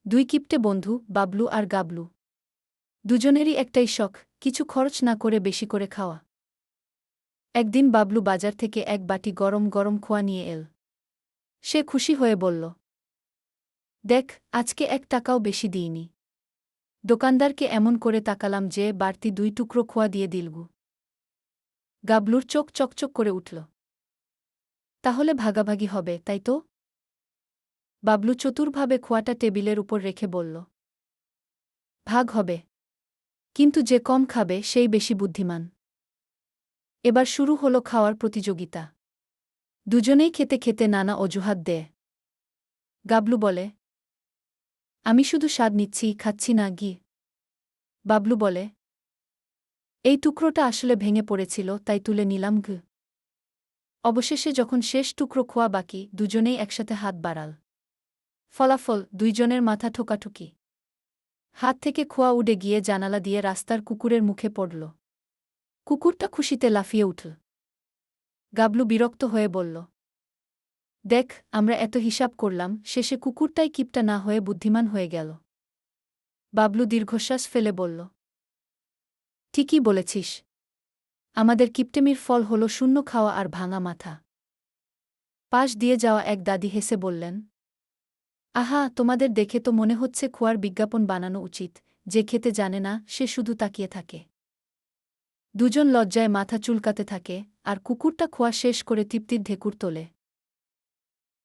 দুই কিপ্টে বন্ধু, বাবলু আর গাবলু। দুজনেরই একটাই শখ, কিছু খরচ না করে বেশি করে খাওয়া। একদিন বাবলু বাজার থেকে এক বাটি গরম গরম খোয়া নিয়ে এল। সে খুশি হয়ে বলল, দেখ, আজকে 1 টাকাও বেশি দিইনি। দোকানদারকে এমন করে তাকালাম যে বাড়তি 2 টুকরো খোয়া দিয়ে দিলগু। গাবলুর চোখ চকচক করে উঠল। তাহলে ভাগাভাগি হবে, তাই তো? বাবলু চতুরভাবে খোয়াটা টেবিলের উপর রেখে বলল, ভাগ হবে, কিন্তু যে কম খাবে সেই বেশি বুদ্ধিমান। এবার শুরু হলো খাওয়ার প্রতিযোগিতা। দুজনেই খেতে খেতে নানা অজুহাত দেয়। গাবলু বলে, আমি শুধু স্বাদ নিচ্ছি, খাচ্ছি না ঘি। বাবলু বলে, এই টুকরোটা আসলে ভেঙে পড়েছিল, তাই তুলে নিলাম ঘি। অবশেষে যখন শেষ টুকরো খোয়া বাকি, দুজনেই একসাথে হাত বাড়াল। ফলাফল, দুইজনের মাথা ঠোকাঠুকি। হাত থেকে খোয়া উড়ে গিয়ে জানালা দিয়ে রাস্তার কুকুরের মুখে পড়ল। কুকুরটা খুশিতে লাফিয়ে উঠল। গাবলু বিরক্ত হয়ে বলল, দেখ, আমরা এত হিসাব করলাম, শেষে কুকুরটাই কিপটা না হয়ে বুদ্ধিমান হয়ে গেল। বাবলু দীর্ঘশ্বাস ফেলে বলল, ঠিকই বলেছিস। আমাদের কিপটেমির ফল হল শূন্য খাওয়া আর ভাঙা মাথা। পাশ দিয়ে যাওয়া এক দাদি হেসে বললেন, আহা, তোমাদের দেখে তো মনে হচ্ছে খোয়ার বিজ্ঞাপন বানানো উচিত, যে খেতে জানে না সে শুধু তাকিয়ে থাকে। দুজন লজ্জায় মাথা চুলকাতে থাকে, আর কুকুরটা খোয়া শেষ করে তৃপ্তির ঢেকুর তোলে।